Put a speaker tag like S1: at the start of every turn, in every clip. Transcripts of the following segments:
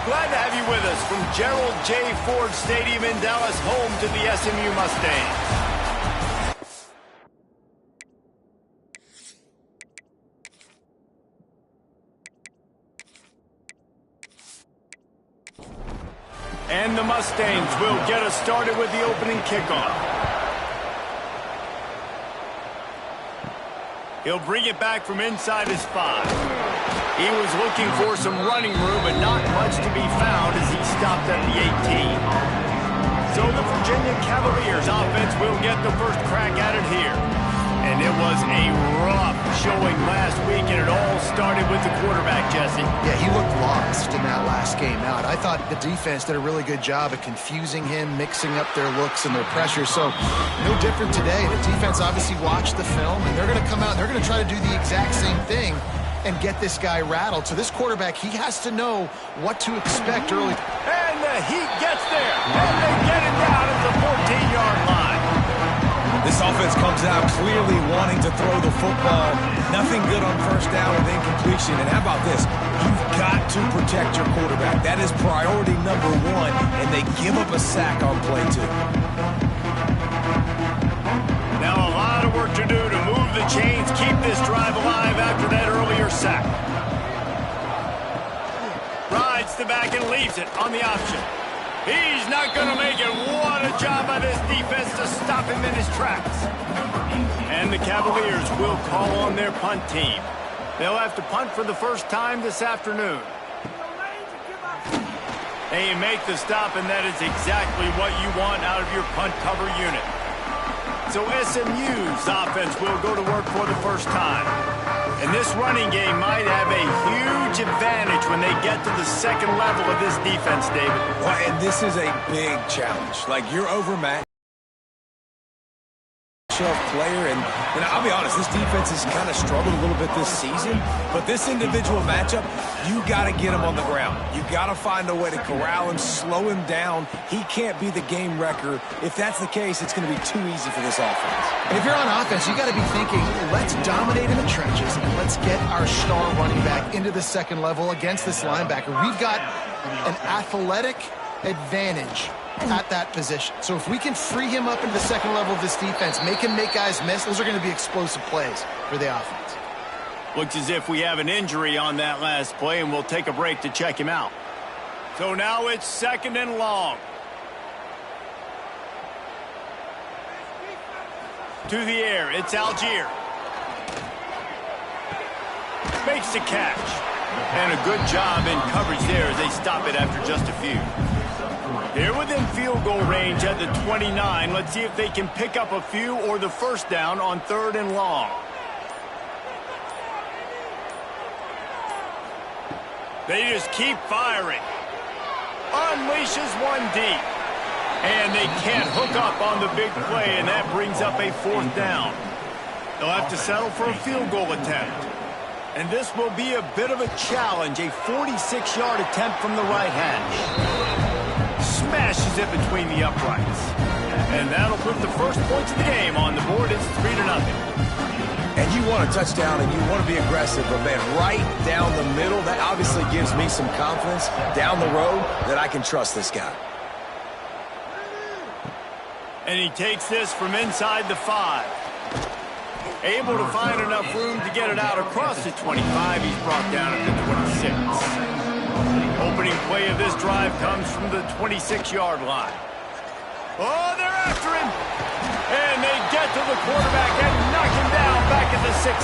S1: Glad to have you with us from Gerald J. Ford Stadium in Dallas, home to the SMU Mustangs. And the Mustangs will get us started with the opening kickoff. He'll bring it back from inside his 5. He was looking for some running room, but not much to be found as he stopped at the 18. So the Virginia Cavaliers offense will get the first crack at it here. And it was a rough showing last week, and it all started with the quarterback, Jesse.
S2: Yeah, he looked lost in that last game out. I thought the defense did a really good job of confusing him, mixing up their looks and their pressure. So no different today. The defense obviously watched the film, and they're going to come out and they're going to try to do the exact same thing and get this guy rattled. So this quarterback, he has to know what to expect early.
S1: And the Heat gets there, and they get it down at the 14-yard line.
S3: This offense comes out clearly wanting to throw the football. Nothing good on first down with incompletion. And how about this? You've got to protect your quarterback. That is priority number 1, and they give up a sack on play 2.
S1: Now a lot of work to do to move the chains, keep this drive alive after that earlier sack. Rides the back and leaves it on the option. He's not going to make it. What a job by this defense to stop him in his tracks. And the Cavaliers will call on their punt team. They'll have to punt for the first time this afternoon. They make the stop, and that is exactly what you want out of your punt cover unit. So SMU's offense will go to work for the first time. And this running game might have a huge advantage when they get to the second level of this defense, David.
S3: Well, and this is a big challenge. Like, you're overmatched player, and I'll be honest, this defense has kind of struggled a little bit this season, but this individual matchup, you got to get him on the ground. You got to find a way to corral him, slow him down. He can't be the game wrecker. If that's the case, it's going to be too easy for this offense.
S2: And if you're on offense, you got to be thinking, let's dominate in the trenches and let's get our star running back into the second level against this linebacker. We've got an athletic advantage at that position. So if we can free him up into the second level of this defense, make him make guys miss, those are going to be explosive plays for the offense.
S1: Looks as if we have an injury on that last play, and we'll take a break to check him out. So now it's 2nd and long. To the air, it's Algier. Makes the catch. And a good job in coverage there as they stop it after just a few. They're within field goal range at the 29. Let's see if they can pick up a few or the first down on 3rd and long. They just keep firing. Unleashes one deep. And they can't hook up on the big play, and that brings up a 4th down. They'll have to settle for a field goal attempt. And this will be a bit of a challenge, a 46-yard attempt from the right hash. Smashes it between the uprights. And that'll put the first points of the game on the board. It's 3-0.
S3: And you want a touchdown and you want to be aggressive, but man, right down the middle, that obviously gives me some confidence down the road that I can trust this guy.
S1: And he takes this from inside the 5. Able to find enough room to get it out across the 25. He's brought down at the 26. Opening play of this drive comes from the 26-yard line. Oh, they're after him. And they get to the quarterback and knock him down back at the 16.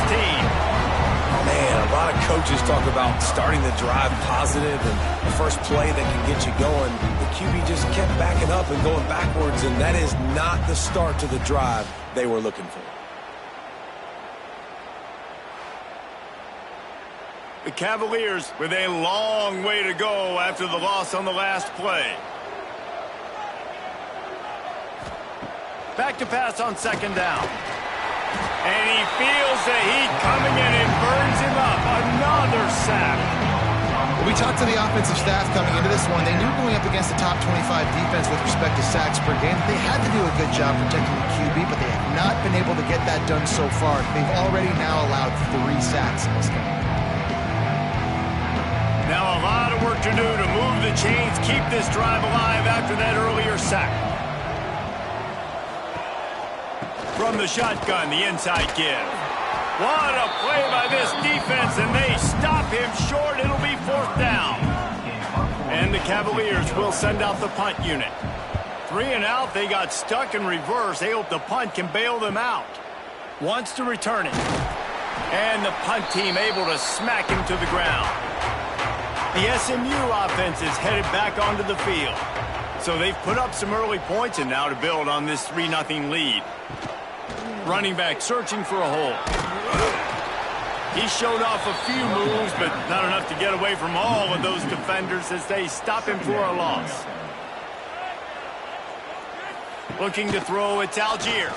S3: Man, a lot of coaches talk about starting the drive positive and the first play that can get you going. The QB just kept backing up and going backwards, and that is not the start to the drive they were looking for.
S1: The Cavaliers with a long way to go after the loss on the last play. Back to pass on 2nd down. And he feels the heat coming in and burns him up. Another sack.
S2: We talked to the offensive staff coming into this one. They knew going up against the top 25 defense with respect to sacks per game, they had to do a good job protecting the QB, but they have not been able to get that done so far. They've already now allowed 3 sacks in this game.
S1: Now a lot of work to do to move the chains, keep this drive alive after that earlier sack. From the shotgun, the inside give. What a play by this defense, and they stop him short. It'll be 4th down. And the Cavaliers will send out the punt unit. 3 and out, they got stuck in reverse. They hope the punt can bail them out. Wants to return it. And the punt team able to smack him to the ground. The SMU offense is headed back onto the field. So they've put up some early points and now to build on this 3-0 lead. Running back searching for a hole. He showed off a few moves, but not enough to get away from all of those defenders as they stop him for a loss. Looking to throw, it's Algier.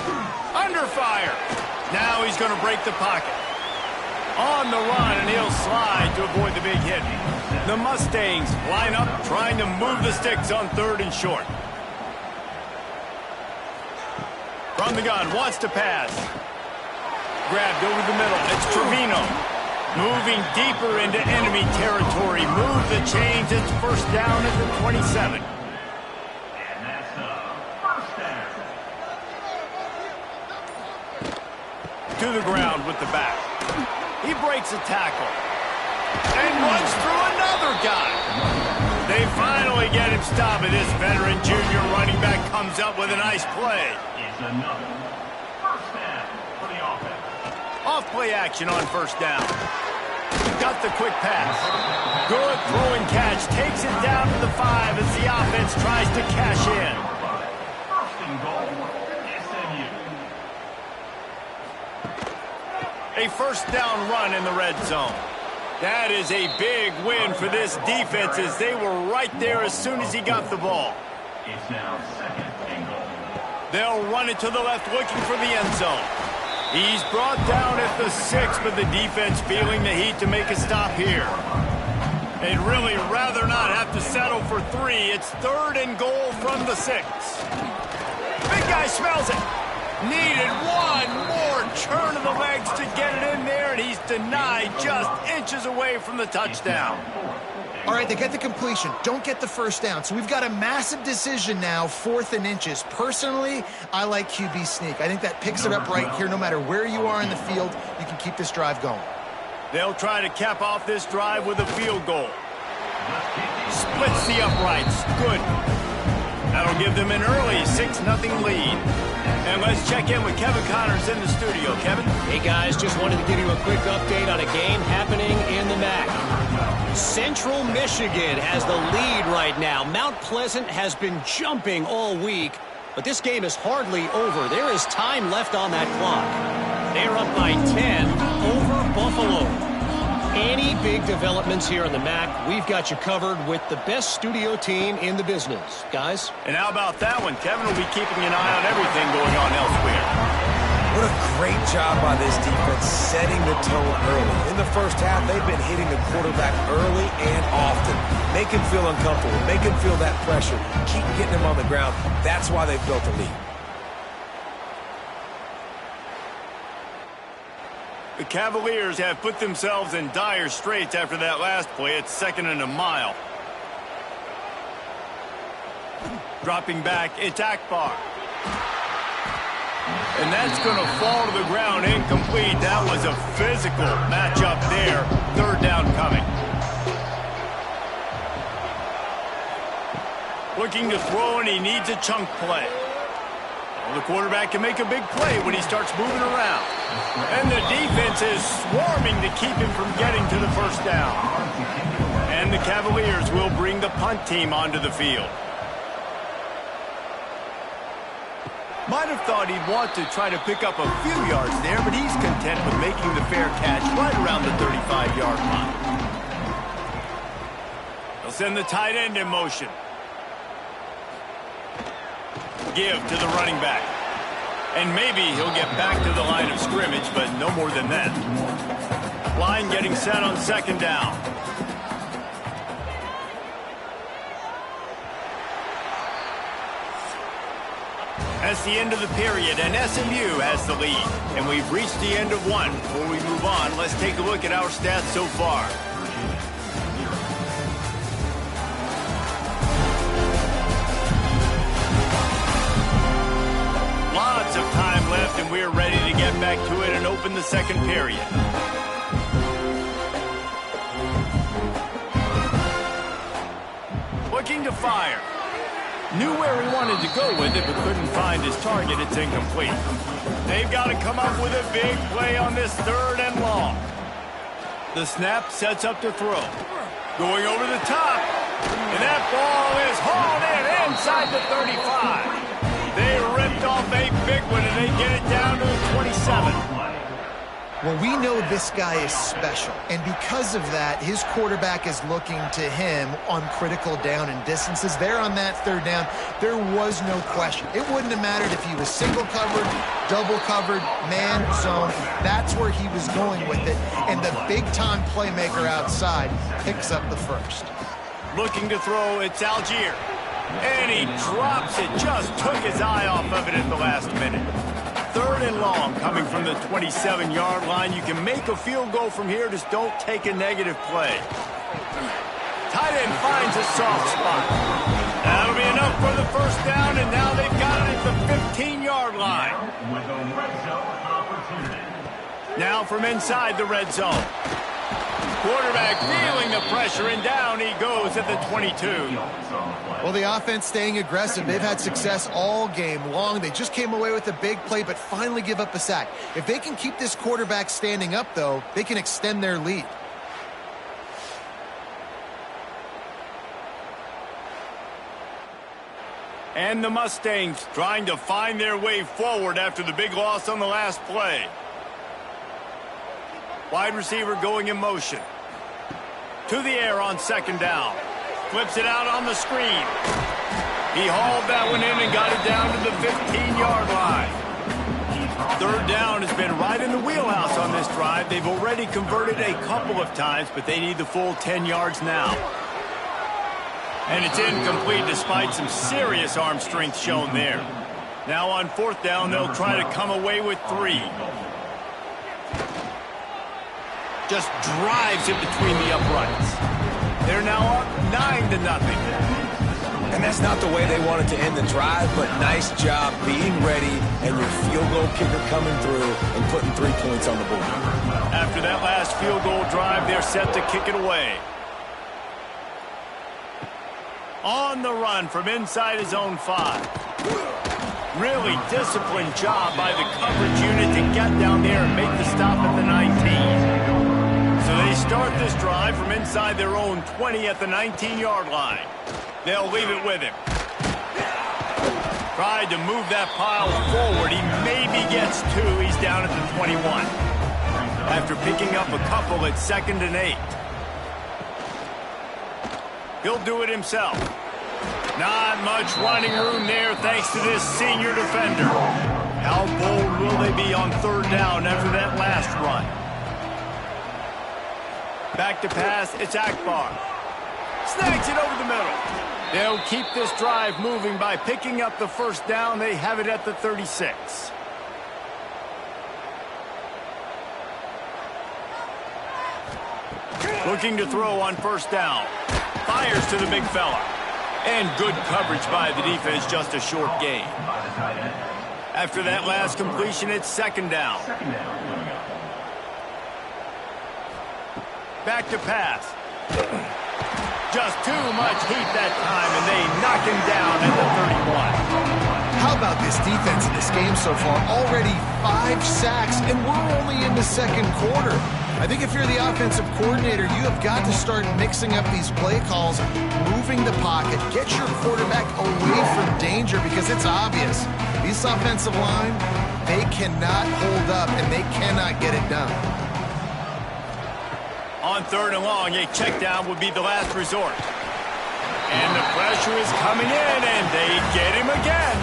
S1: Under fire. Now he's going to break the pocket. On the run, and he'll slide to avoid the big hit. The Mustangs line up, trying to move the sticks on 3rd and short. From the gun, wants to pass. Grabbed over the middle, it's Trevino. Moving deeper into enemy territory. Move the chains, it's 1st down at the 27. To the ground with the back. He breaks a tackle. And runs through another guy. They finally get him stopped, and this veteran junior running back comes up with a nice play. Off play action on 1st down. Got the quick pass. Good throw and catch. Takes it down to the 5 as the offense tries to cash in. A 1st down run in the red zone. That is a big win for this defense as they were right there as soon as he got the ball.
S4: It's now 2nd and goal.
S1: They'll run it to the left looking for the end zone. He's brought down at the 6, but the defense feeling the heat to make a stop here. They'd really rather not have to settle for 3. It's 3rd and goal from the 6. Big guy smells it. Needed one more turn of the legs to get it in there, and he's denied just inches away from the touchdown.
S2: All right, they get the completion. Don't get the 1st down. So we've got a massive decision now, 4th and inches. Personally, I like QB sneak. I think that picks it up right here. No matter where you are in the field, you can keep this drive going.
S1: They'll try to cap off this drive with a field goal. Splits the uprights. Good. That'll give them an early 6-0 lead. And let's check in with Kevin Connors in the studio. Kevin?
S5: Hey, guys, just wanted to give you a quick update on a game happening in the MAC. Central Michigan has the lead right now. Mount Pleasant has been jumping all week, but this game is hardly over. There is time left on that clock. They're up by 10 over Buffalo. Any big developments here in the MAC, we've got you covered with the best studio team in the business. Guys?
S1: And how about that one? Kevin will be keeping an eye on everything going on elsewhere.
S3: What a great job by this defense setting the tone early. In the 1st half, they've been hitting the quarterback early and often. Make him feel uncomfortable. Make him feel that pressure. Keep getting him on the ground. That's why they've built a lead.
S1: The Cavaliers have put themselves in dire straits after that last play. It's 2nd and a mile. Dropping back, it's Akbar. And that's going to fall to the ground incomplete. That was a physical matchup there. 3rd down coming. Looking to throw, and he needs a chunk play. Well, the quarterback can make a big play when he starts moving around. And the defense is swarming to keep him from getting to the 1st down. And the Cavaliers will bring the punt team onto the field. Might have thought he'd want to try to pick up a few yards there, but he's content with making the fair catch right around the 35-yard line. They'll send the tight end in motion. Give to the running back. And maybe he'll get back to the line of scrimmage, but no more than that. Line getting set on 2nd down. That's the end of the period, and SMU has the lead. And we've reached the end of one. Before we move on, let's take a look at our stats so far. Lots of time left, and we're ready to get back to it and open the second period. Looking to fire. Knew where he wanted to go with it, but couldn't find his target. It's incomplete. They've got to come up with a big play on this 3rd and long. The snap sets up to throw. Going over the top. And that ball is hauled in inside the 35. They ripped off a big one, and they get it down to the 27.
S2: Well, we know this guy is special, and because of that, his quarterback is looking to him on critical down and distances. There on that 3rd down, there was no question. It wouldn't have mattered if he was single covered, double covered, man, zone. That's where he was going with it, and the big-time playmaker outside picks up the first.
S1: Looking to throw, it's Algier. And he drops it, just took his eye off of it at the last minute. 3rd and long, coming from the 27-yard line. You can make a field goal from here, just don't take a negative play. Tight end finds a soft spot. That'll be enough for the first down, and now they've got it at the 15-yard line. Now from inside the red zone. Quarterback feeling the pressure, and down he goes at the 22.
S2: Well, the offense staying aggressive. They've had success all game long. They just came away with a big play, but finally give up a sack. If they can keep this quarterback standing up, though, they can extend their lead.
S1: And the Mustangs trying to find their way forward after the big loss on the last play. Wide receiver going in motion. To the air on 2nd down. Flips it out on the screen. He hauled that one in and got it down to the 15-yard line. 3rd down has been right in the wheelhouse on this drive. They've already converted a couple of times, but they need the full 10 yards now. And it's incomplete despite some serious arm strength shown there. Now on 4th down, they'll try to come away with 3. Just drives it between the uprights. They're now up 9-0.
S3: And that's not the way they wanted to end the drive, but nice job being ready and your field goal kicker coming through and putting 3 points on the board.
S1: After that last field goal drive, they're set to kick it away. On the run from inside his own 5. Really disciplined job by the coverage unit to get down there and make the stop at the 19. So they start this drive from inside their own 20 at the 19-yard line. They'll leave it with him. Tried to move that pile forward. He maybe gets 2. He's down at the 21. After picking up a couple at 2nd and 8. He'll do it himself. Not much running room there thanks to this senior defender. How bold will they be on 3rd down after that last run? Back to pass, it's Akbar. Snags it over the middle. They'll keep this drive moving by picking up the 1st down. They have it at the 36. Looking to throw on 1st down. Fires to the big fella. And good coverage by the defense, just a short gain. After that last completion, it's 2nd down. Back to pass. Just too much heat that time, and they knock him down at the 31.
S2: How about this defense in this game so far? Already 5 sacks, and we're only in the 2nd quarter. I think if you're the offensive coordinator, you have got to start mixing up these play calls, moving the pocket, get your quarterback away from danger, because it's obvious. This offensive line, they cannot hold up, and they cannot get it done.
S1: On 3rd and long, a check down would be the last resort. And the pressure is coming in, and they get him again.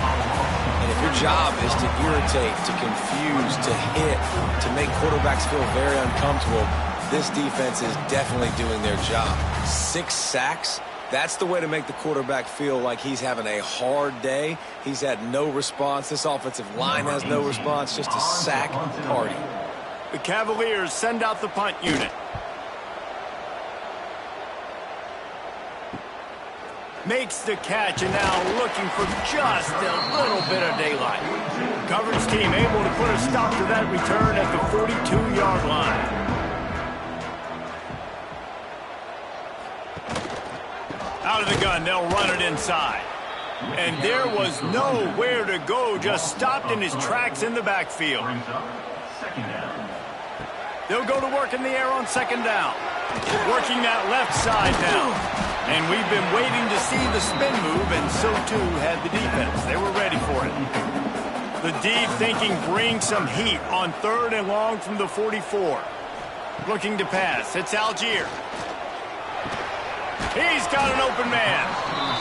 S3: And if your job is to irritate, to confuse, to hit, to make quarterbacks feel very uncomfortable, this defense is definitely doing their job. 6 sacks, that's the way to make the quarterback feel like he's having a hard day. He's had no response. This offensive line has no response, just a sack party.
S1: The Cavaliers send out the punt unit. Makes the catch and now looking for just a little bit of daylight. Coverage team able to put a stop to that return at the 42-yard line. Out of the gun, they'll run it inside. And there was nowhere to go, just stopped in his tracks in the backfield. They'll go to work in the air on second down. Working that left side now. And we've been waiting to see the spin move, and so too had the defense. They were ready for it. The D thinking bring some heat on 3rd and long from the 44. Looking to pass. It's Algier. He's got an open man.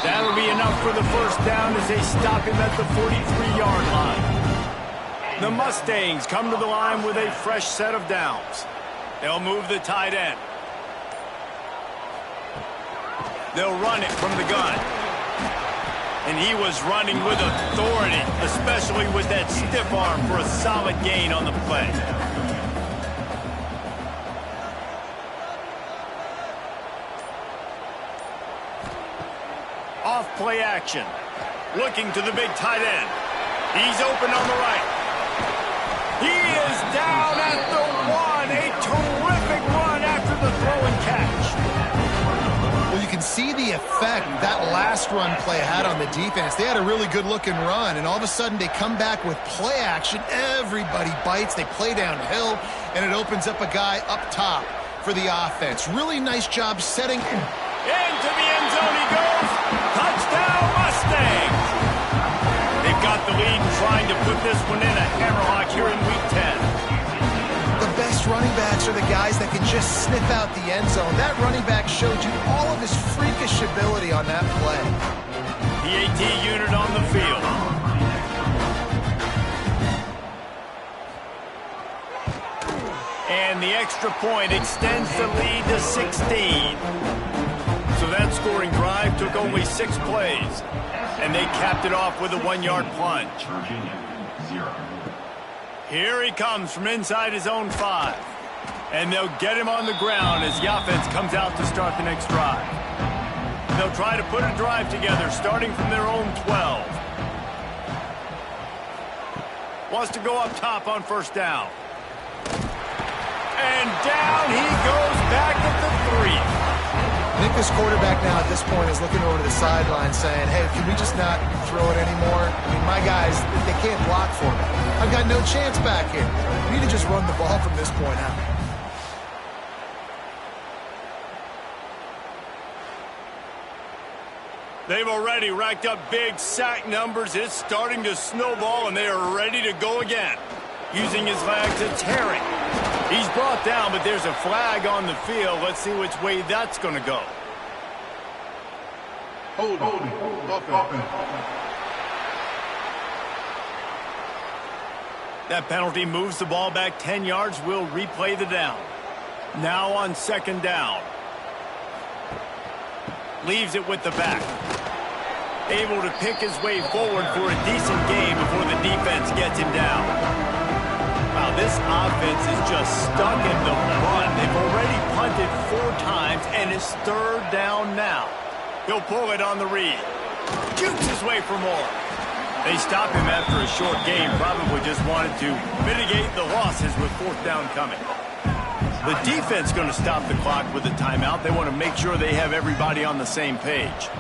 S1: That'll be enough for the first down as they stop him at the 43-yard line. The Mustangs come to the line with a fresh set of downs. They'll move the tight end. They'll run it from the gun. And he was running with authority, especially with that stiff arm for a solid gain on the play. Off play action. Looking to the big tight end. He's open on the right. He is down at the 1. A terrific run after the throw and catch.
S2: Well, you can see the effect that last run play had on the defense. They had a really good-looking run, and all of a sudden they come back with play action. Everybody bites. They play downhill, and it opens up a guy up top for the offense. Really nice job setting.
S1: Into the end zone he goes. Touchdown, Mustangs. They've got the lead and trying to put this one in a hammerlock here in Week 10.
S2: The best running backs are the guys that can just sniff out the end zone. That running back showed you all of his freakish ability on that play.
S1: PAT unit on the field. And the extra point extends the lead to 16. So that scoring drive took only 6 plays. And they capped it off with a 1-yard plunge. Here he comes from inside his own 5. And they'll get him on the ground as the offense comes out to start the next drive. They'll try to put a drive together starting from their own 12. Wants to go up top on first down. And down he goes back at the 3.
S2: I think this quarterback now at this point is looking over to the sideline saying, hey, can we just not throw it anymore? I mean, my guys, they can't block for me. I've got no chance back here. We need to just run the ball from this point out.
S1: They've already racked up big sack numbers. It's starting to snowball, and they are ready to go again. Using his legs, it's Herring. He's brought down, but there's a flag on the field. Let's see which way that's going to go.
S6: Hold.
S1: That penalty moves the ball back 10 yards. We'll replay the down. Now on second down. Leaves it with the back. Able to pick his way forward for a decent gain before the defense gets him down. Wow, this offense is just stuck in the run. They've already punted 4 times, and it's 3rd down now. He'll pull it on the read. Jukes his way for more. They stop him after a short game. Probably just wanted to mitigate the losses with 4th down coming. The defense going to stop the clock with a timeout. They want to make sure they have everybody on the same page.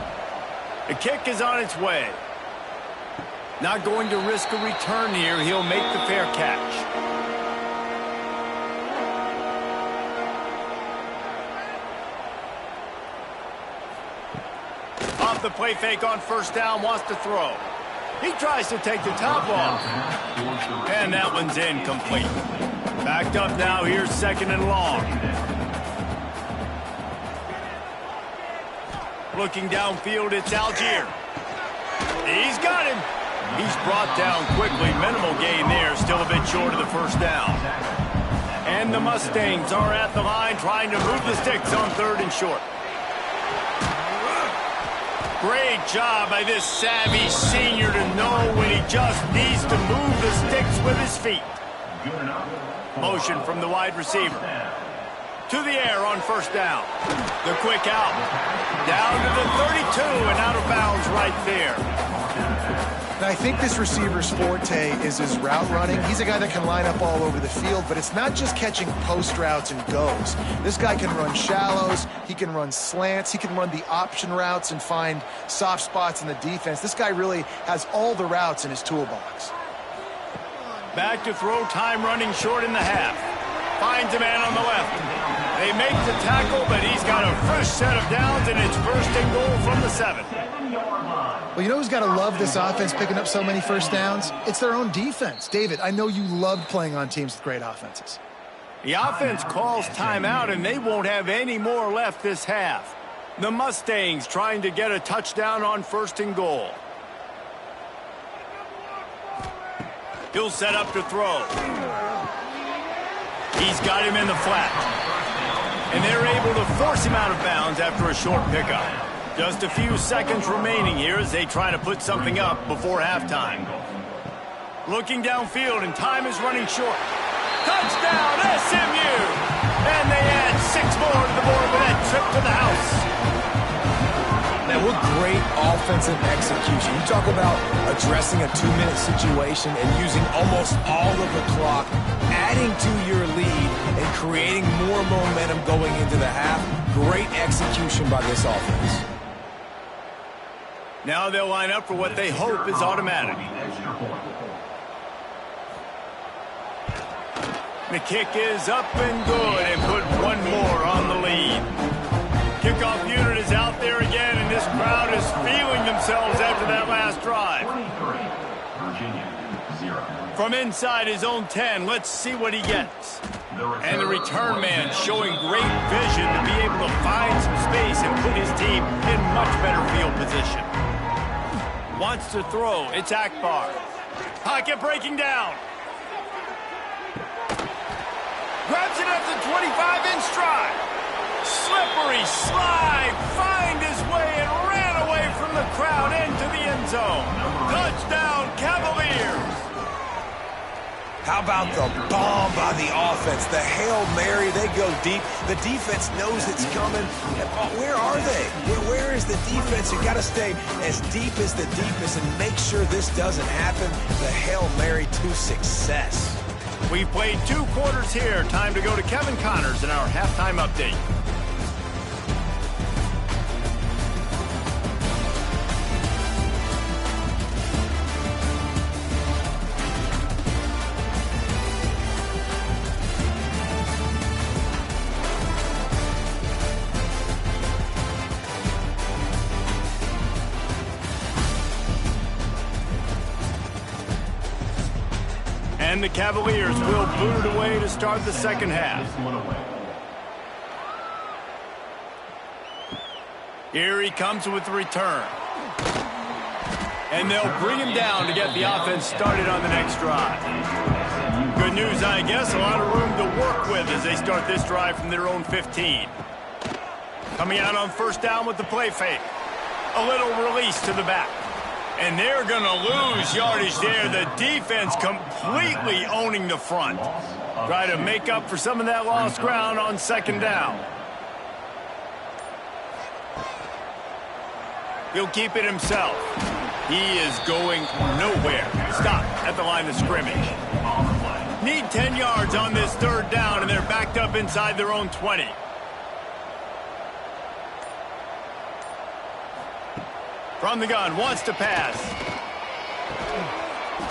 S1: The kick is on its way. Not going to risk a return here. He'll make the fair catch. Off the play fake on first down, wants to throw. He tries to take the top off. And that one's incomplete. Backed up now, here's 2nd and long. Looking downfield, it's Algier. He's got him. He's brought down quickly. Minimal gain there, still a bit short of the first down. And the Mustangs are at the line trying to move the sticks on 3rd and short. Great job by this savvy senior to know when he just needs to move the sticks with his feet. Motion from the wide receiver. To the air on first down. The quick out. Down to the 32 and out of bounds right there.
S2: Now, I think this receiver's forte is his route running. He's a guy that can line up all over the field, but it's not just catching post routes and goes. This guy can run shallows, he can run slants, he can run the option routes and find soft spots in the defense. This guy really has all the routes in his toolbox.
S1: Back to throw, time running short in the half. Finds a man on the left. They make the tackle, but he's got a fresh set of downs, and it's first and goal from the 7.
S2: Well, you know who's got to love this offense picking up so many first downs? It's their own defense. David, I know you loved playing on teams with great offenses.
S1: The offense calls timeout, and they won't have any more left this half. The Mustangs trying to get a touchdown on first and goal. He'll set up to throw. He's got him in the flat. And they're able to force him out of bounds after a short pickup. Just a few seconds remaining here as they try to put something up before halftime. Looking downfield, and time is running short. Touchdown, SMU! And they add 6 more to the board with that trip to the house.
S3: Man, what great offensive execution. You talk about addressing a 2-minute situation and using almost all of the clock, adding to your lead, and creating more momentum going into the half. Great execution by this offense.
S1: Now they'll line up for what they hope is automatic. The kick is up and good, and put one more on the lead. Kickoff unit is out there again, and this crowd is feeling themselves after that last drive. From inside his own 10, let's see what he gets. And the return man showing great vision to be able to find some space and put his team in much better field position. Wants to throw. It's Akbar. Pocket breaking down. Grabs it at the 25 in stride. Slippery slide. Find his way and ran away from the crowd into the end zone. Touchdown, Cavaliers.
S3: How about the bomb by the offense? The Hail Mary, they go deep. The defense knows it's coming. Where are they? Where is the defense? You got to stay as deep as the deepest and make sure this doesn't happen. The Hail Mary to success.
S1: We've played 2 quarters here. Time to go to Kevin Connors in our halftime update. And the Cavaliers will boot it away to start the second half. Here he comes with the return. And they'll bring him down to get the offense started on the next drive. Good news, I guess. A lot of room to work with as they start this drive from their own 15. Coming out on first down with the play fake. A little release to the back. And they're going to lose yardage there. The defense completely owning the front. Try to make up for some of that lost ground on second down. He'll keep it himself. He is going nowhere. Stop at the line of scrimmage. Need 10 yards on this third down, and they're backed up inside their own 20. From the gun, wants to pass.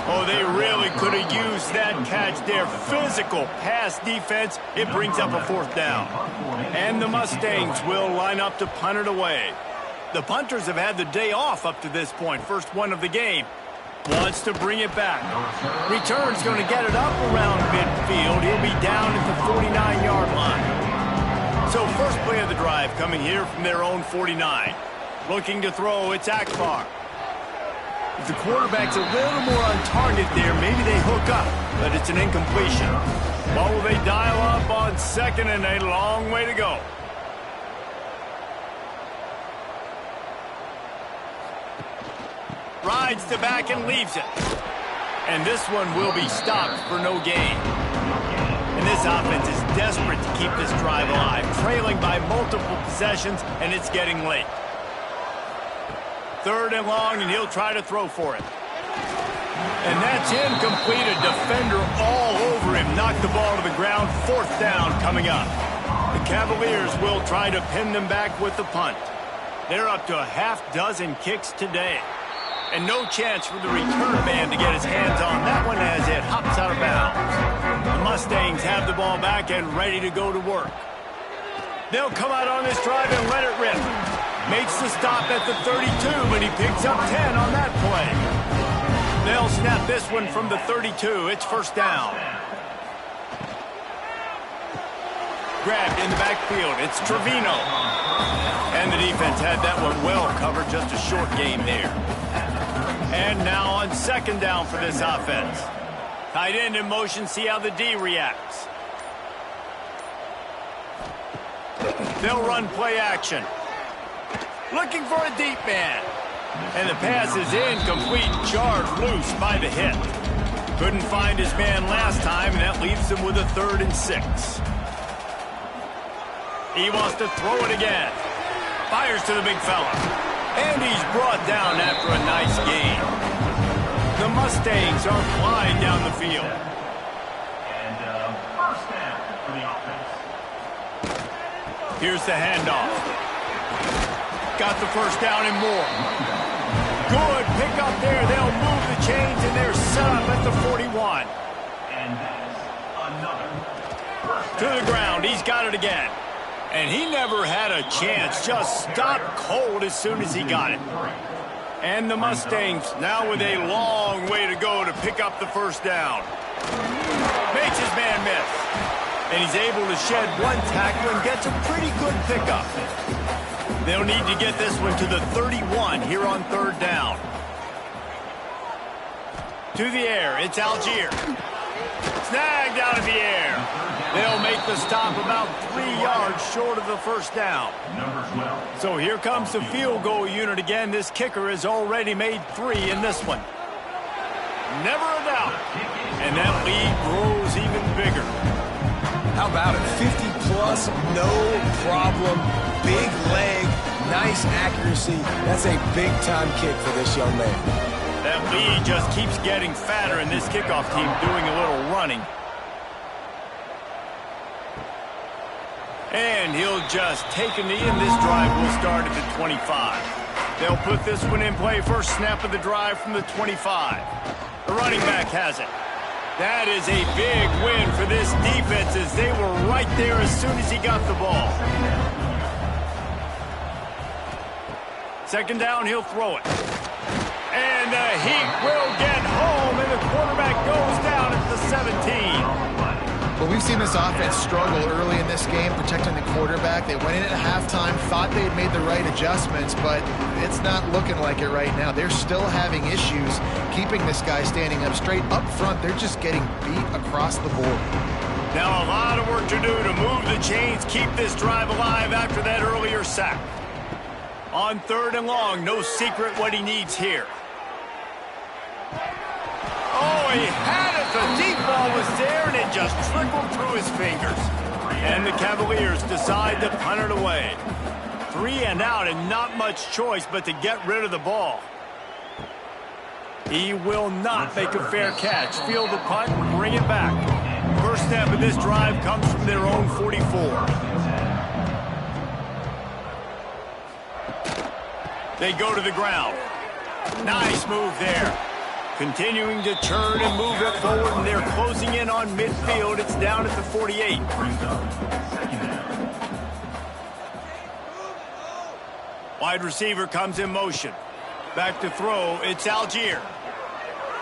S1: Oh, they really could have used that catch there. Physical pass defense. It brings up a fourth down. And the Mustangs will line up to punt it away. The punters have had the day off up to this point. First one of the game. Wants to bring it back. Return's going to get it up around midfield. He'll be down at the 49-yard line. So first play of the drive coming here from their own 49. Looking to throw, it's Akbar. If the quarterback's a little more on target there, maybe they hook up, but it's an incompletion. What will they dial up on second, and a long way to go. Rides the back and leaves it. And this one will be stopped for no gain. And this offense is desperate to keep this drive alive, trailing by multiple possessions, and it's getting late. 3rd and long, and he'll try to throw for it. And that's incomplete. A defender all over him. Knocked the ball to the ground. 4th down coming up. The Cavaliers will try to pin them back with the punt. They're up to a half-dozen kicks today. And no chance for the return man to get his hands on that one as it hops out of bounds. The Mustangs have the ball back and ready to go to work. They'll come out on this drive and let it rip. Makes the stop at the 32, but he picks up 10 on that play. They'll snap this one from the 32. It's 1st down. Grabbed in the backfield. It's Trevino. And the defense had that one well covered. Just a short game there. And now on 2nd down for this offense. Tight end in motion. See how the D reacts. They'll run play action. Looking for a deep man. And the pass is incomplete. Jarred loose by the hit. Couldn't find his man last time, and that leaves him with a 3rd and 6. He wants to throw it again. Fires to the big fella. And he's brought down after a nice gain. The Mustangs are flying down the field.
S4: And 1st down for the offense.
S1: Here's the handoff. Got the 1st down and more. Good pick up there. They'll move the chains, and they're set up at the 41.
S4: And that's another 1st
S1: To
S4: down.
S1: the ground. He's got it again. And he never had a chance. Just stopped cold as soon as he got it. And the Mustangs now with a long way to go to pick up the 1st down. Makes his man miss. And he's able to shed one tackle and gets a pretty good pickup. They'll need to get this one to the 31 here on 3rd down. To the air, it's Algier. Snagged out of the air. They'll make the stop about 3 yards short of the 1st down.
S4: Number 12.
S1: So here comes the field goal unit again. This kicker has already made 3 in this one. Never a doubt. And that lead grows even bigger.
S3: How about it? 50-plus, no problem. Big leg, nice accuracy. That's a big-time kick for this young man.
S1: That lead just keeps getting fatter, and this kickoff team doing a little running. And he'll just take a knee, and this drive will start at the 25. They'll put this one in play. First snap of the drive from the 25. The running back has it. That is a big win for this defense as they were right there as soon as he got the ball. 2nd down, he'll throw it. And the Heat will get home, and the quarterback goes down at the 17.
S2: Well, we've seen this offense struggle early in this game, protecting the quarterback. They went in at halftime, thought they had made the right adjustments, but it's not looking like it right now. They're still having issues keeping this guy standing up straight. Up front, they're just getting beat across the board.
S1: Now a lot of work to do to move the chains, keep this drive alive after that earlier sack. On 3rd and long, no secret what he needs here. Oh, he had it. The deep ball was there, and it just trickled through his fingers. And the Cavaliers decide to punt it away. 3 and out, and not much choice but to get rid of the ball. He will not make a fair catch. Field the punt, bring it back. First step of this drive comes from their own 44. They go to the ground. Nice move there. Continuing to turn and move it forward, and they're closing in on midfield. It's down at the 48. Wide receiver comes in motion. Back to throw, it's Algier.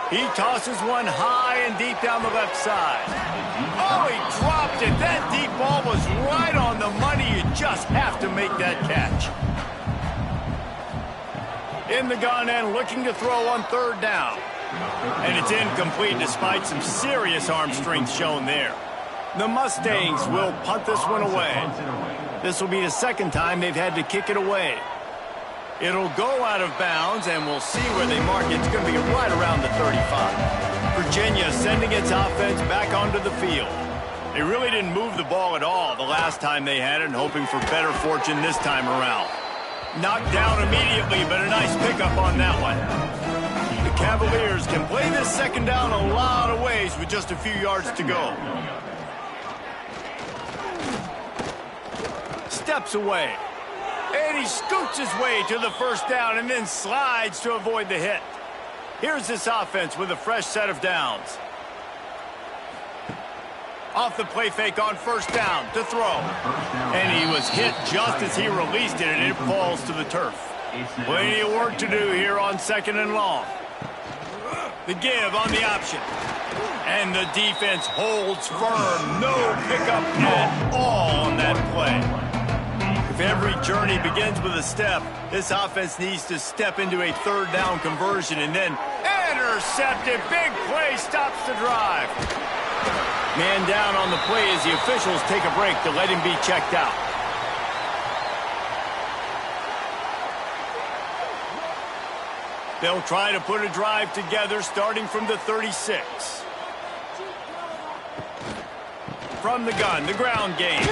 S1: He tosses one high and deep down the left side. Oh, he dropped it. That deep ball was right on the money. You just have to make that catch. In the gun and looking to throw on 3rd down. And it's incomplete despite some serious arm strength shown there. The Mustangs will punt this one away. This will be the 2nd time they've had to kick it away. It'll go out of bounds, and we'll see where they mark it. It's going to be right around the 35. Virginia sending its offense back onto the field. They really didn't move the ball at all the last time they had it, and hoping for better fortune this time around. Knocked down immediately, but a nice pickup on that one. The Cavaliers can play this second down a lot of ways with just a few yards to go. Steps away. And he scoots his way to the first down and then slides to avoid the hit. Here's this offense with a fresh set of downs. Off the play fake on first down to throw. And he was hit just as he released it, and it falls to the turf. Plenty of work to do here on second and long. The give on the option. And the defense holds firm. No pickup at all on that play. If every journey begins with a step, this offense needs to step into a third down conversion and then intercepted. Big play stops the drive. Man down on the play as the officials take a break to let him be checked out. They'll try to put a drive together starting from the 36. From the gun, the ground game.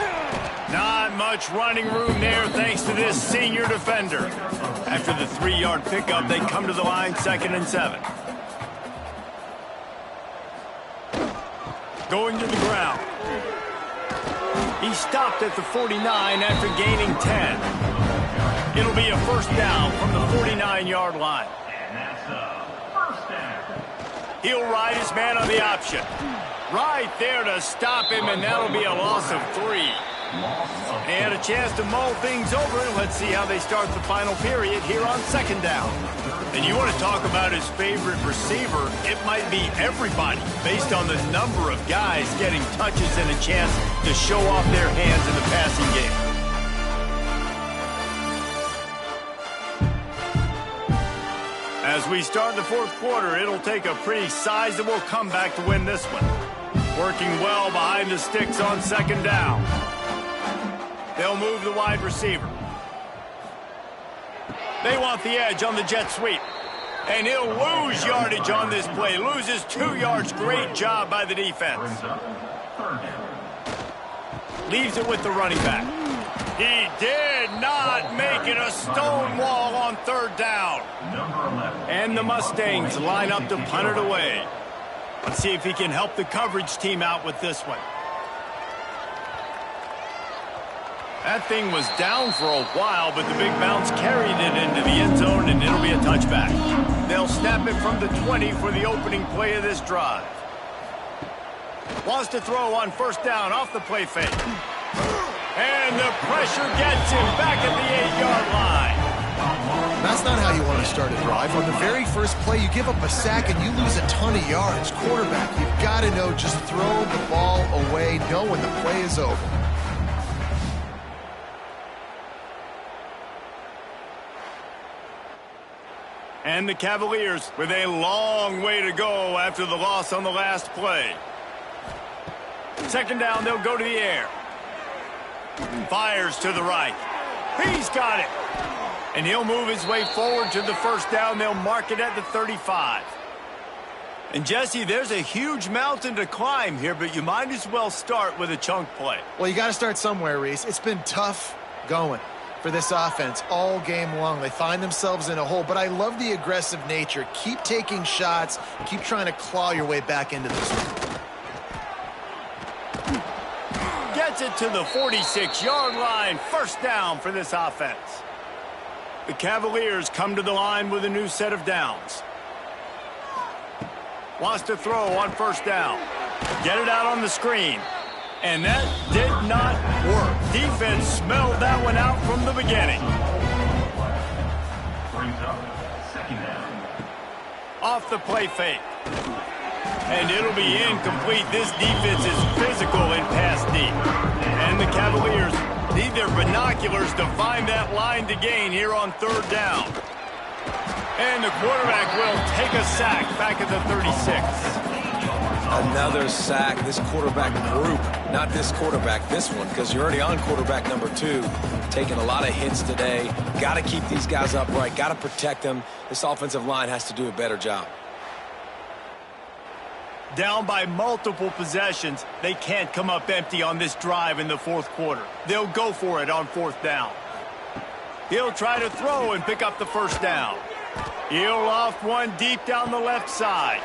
S1: Not much running room there thanks to this senior defender. After the 3-yard pickup, they come to the line 2nd and 7. Going to the ground. He stopped at the 49 after gaining 10. It'll be a first down from the 49-yard line.
S4: And that's a first down.
S1: He'll ride his man on the option. Right there to stop him, and that'll be a loss of 3. They had a chance to mull things over, and let's see how they start the final period here on second down. And you want to talk about his favorite receiver, it might be everybody, based on the number of guys getting touches and a chance to show off their hands in the passing game. As we start the fourth quarter, it'll take a pretty sizable comeback to win this one. Working well behind the sticks on second down. They'll move the wide receiver. They want the edge on the jet sweep. And he'll lose yardage on this play. Loses 2 yards. Great job by the defense. Leaves it with the running back. He did not make it a stone wall on third down. And the Mustangs line up to punt it away. Let's see if he can help the coverage team out with this one. That thing was down for a while, but the big bounce carried it into the end zone, and it'll be a touchback. They'll snap it from the 20 for the opening play of this drive. Wants to throw on first down off the play fake. And the pressure gets him back at the 8-yard line.
S2: That's not how you want to start a drive. On the very first play, you give up a sack and you lose a ton of yards. Quarterback, you've got to know, just throw the ball away, know when the play is over.
S1: And the Cavaliers with a long way to go after the loss on the last play. Second down, they'll go to the air. Fires to the right. He's got it. And he'll move his way forward to the first down. They'll mark it at the 35. And Jesse, there's a huge mountain to climb here, but you might as well start with a chunk play.
S2: Well, you got to start somewhere, Reese. It's been tough going for this offense all game long. They find themselves in a hole, but I love the aggressive nature. Keep taking shots. Keep trying to claw your way back into this one.
S1: Gets it to the 46-yard line. First down for this offense. The Cavaliers come to the line with a new set of downs. Wants to throw on first down. Get it out on the screen. And that did not work. Defense smelled that one out from the beginning.
S4: Brings up second down.
S1: Off the play fake. And it'll be incomplete. This defense is physical in pass deep. And the Cavaliers need their binoculars to find that line to gain here on third down. And the quarterback will take a sack back at the 36.
S3: Another sack. This quarterback group, not this quarterback, this one, because you're already on quarterback number 2. Taking a lot of hits today. Got to keep these guys upright. Got to protect them. This offensive line has to do a better job.
S1: Down by multiple possessions, they can't come up empty on this drive in the fourth quarter. They'll go for it on fourth down. He'll try to throw and pick up the first down. He'll loft one deep down the left side.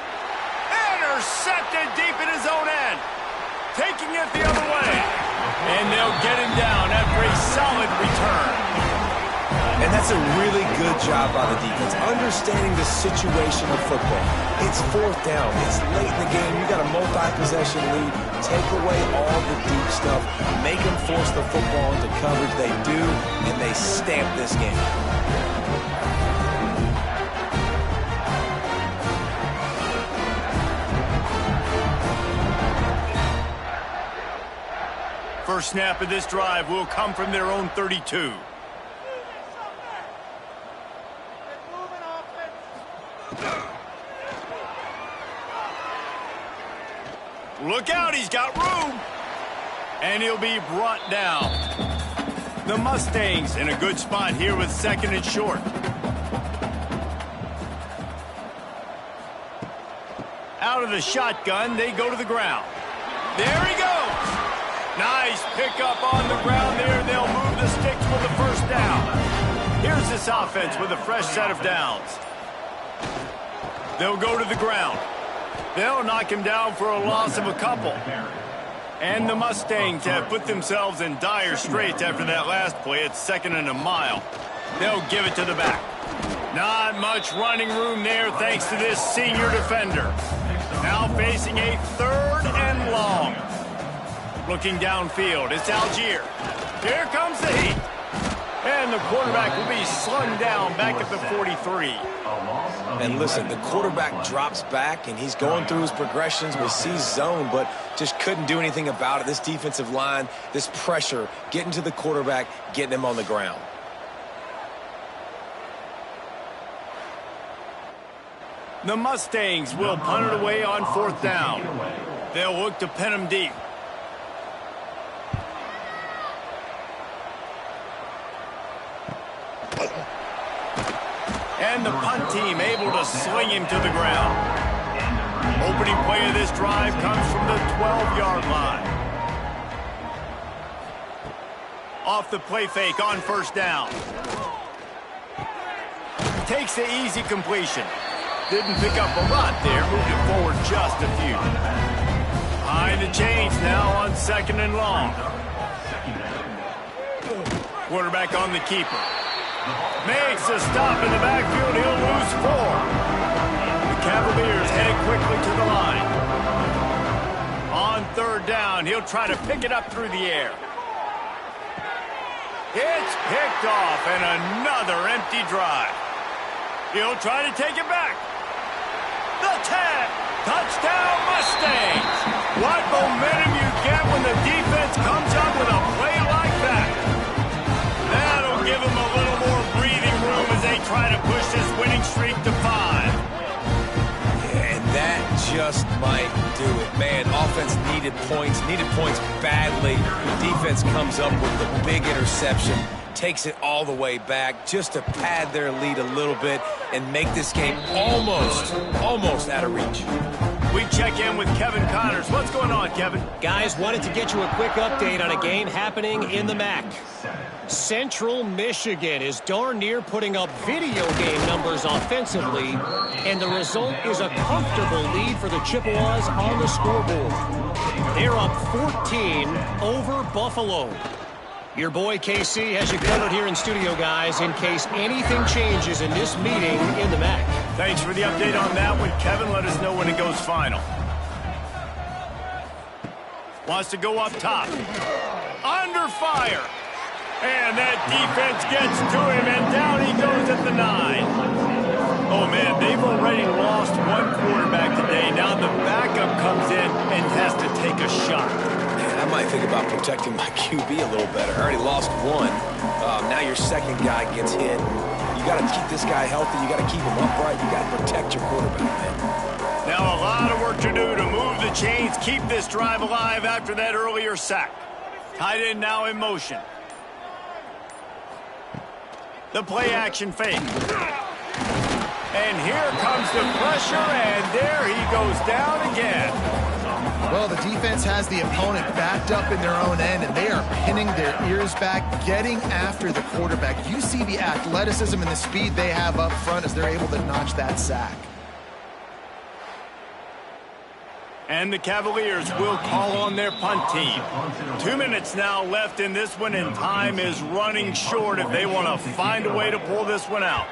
S1: Intercepted deep in his own end. Taking it the other way. And they'll get him down after a solid return.
S3: And that's a really good job by the defense, understanding the situation of football. It's fourth down. It's late in the game. You got a multi-possession lead. Take away all the deep stuff. Make them force the football into coverage. They do, and they stamp this game.
S1: First snap of this drive will come from their own 32. Look out, he's got room. And he'll be brought down. The Mustangs in a good spot here with second and short. Out of the shotgun, they go to the ground. There he goes. Nice pickup on the ground there. They'll move the sticks with the first down. Here's this offense with a fresh set of downs. They'll go to the ground. They'll knock him down for a loss of a couple. And the Mustangs have put themselves in dire straits after that last play. It's second and a mile. They'll give it to the back. Not much running room there thanks to this senior defender. Now facing a third and long. Looking downfield, it's Algier. Here comes the heat. And the quarterback will be slung down back at the 43.
S3: And listen, the quarterback drops back, and he's going through his progressions. We see zone, but just couldn't do anything about it. This defensive line, this pressure, getting to the quarterback, getting him on the ground.
S1: The Mustangs will punt it away on fourth down. They'll look to pin him deep. And the punt team able to sling him to the ground. Opening play of this drive comes from the 12-yard line. Off the play fake on first down. Takes the easy completion. Didn't pick up a lot there. Moved it forward just a few. Behind the chains now on second and long. Quarterback on the keeper. Makes a stop in the backfield. He'll lose 4. The Cavaliers heading quickly to the line. On third down, he'll try to pick it up through the air. It's picked off and another empty drive. He'll try to take it back. The tag. Touchdown Mustangs. What momentum you get when the defense comes up with a play like that. That'll give them a little more breathing room as they try to push this winning streak to 5.
S3: Yeah, and that just might do it. Man, offense needed points badly. Defense comes up with the big interception, takes it all the way back just to pad their lead a little bit and make this game almost out of reach.
S1: We check in with Kevin Connors. What's going on, Kevin?
S5: Guys, wanted to get you a quick update on a game happening in the MAC. Central Michigan is darn near putting up video game numbers offensively, and the result is a comfortable lead for the Chippewas on the scoreboard. They're up 14 over Buffalo. Your boy KC has you covered here in studio, guys, in case anything changes in this meeting in the MAC.
S1: Thanks for the update on that one, Kevin. Let us know when it goes final. Wants to go up top. Under fire. And that defense gets to him, and down he goes at the 9. Oh, man, they've already lost one quarterback today. Now the backup comes in and has to take a shot.
S3: I might think about protecting my QB a little better. I already lost one. Now your second guy gets hit. You got to keep this guy healthy. You got to keep him upright. You got to protect your quarterback, man.
S1: Now a lot of work to do to move the chains, keep this drive alive after that earlier sack. Tight end now in motion. The play action fake. And here comes the pressure, and there he goes down again.
S2: Well, the defense has the opponent backed up in their own end, and they are pinning their ears back, getting after the quarterback. You see the athleticism and the speed they have up front as they're able to notch that sack.
S1: And the Cavaliers will call on their punt team. 2 minutes now left in this one, and time is running short if they want to find a way to pull this one out.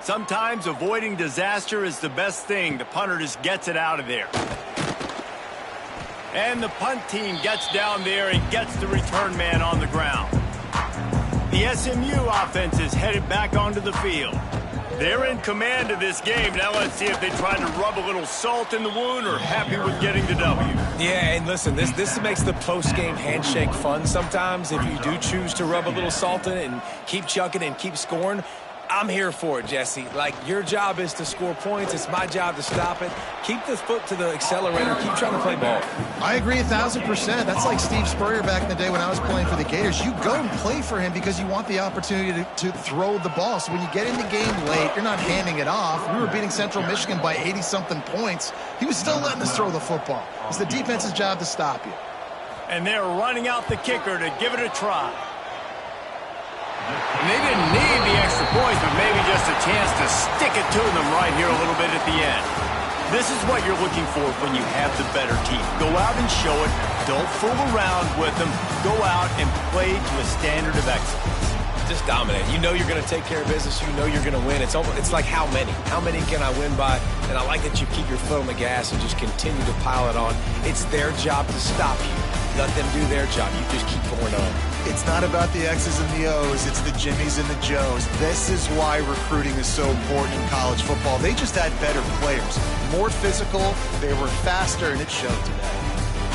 S1: Sometimes avoiding disaster is the best thing. The punter just gets it out of there. And the punt team gets down there and gets the return man on the ground. The SMU offense is headed back onto the field. They're in command of this game. Now let's see if they try to rub a little salt in the wound or happy with getting the W.
S3: Yeah, and listen, this makes the post-game handshake fun sometimes. If you do choose to rub a little salt in it and keep chucking and keep scoring, I'm here for it, Jesse. Like, your job is to score points. It's my job to stop it. Keep the foot to the accelerator. Keep trying to play ball. I
S2: agree 1,000%. That's like Steve Spurrier back in the day when I was playing for the Gators. You go and play for him because you want the opportunity to throw the ball. So when you get in the game late, you're not handing it off. We were beating Central Michigan by 80-something points. He was still letting us throw the football. It's the defense's job to stop you.
S1: And they're running out the kicker to give it a try. And they didn't need the extra points, but maybe just a chance to stick it to them right here a little bit at the end. This is what you're looking for when you have the better team. Go out and show it. Don't fool around with them. Go out and play to a standard of excellence.
S3: Just dominate. You know you're going to take care of business. You know you're going to win. It's like how many? How many can I win by? And I like that you keep your foot on the gas and just continue to pile it on. It's their job to stop you. Let them do their job. You just keep going on.
S2: It's not about the X's and the O's. It's the Jimmies and the Joes. This is why recruiting is so important in college football. They just had better players, more physical, they were faster, and it showed today.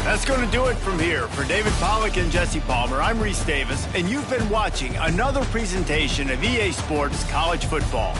S1: That's going to do it from here. For David Pollack and Jesse Palmer, I'm Reese Davis, and you've been watching another presentation of EA Sports College Football.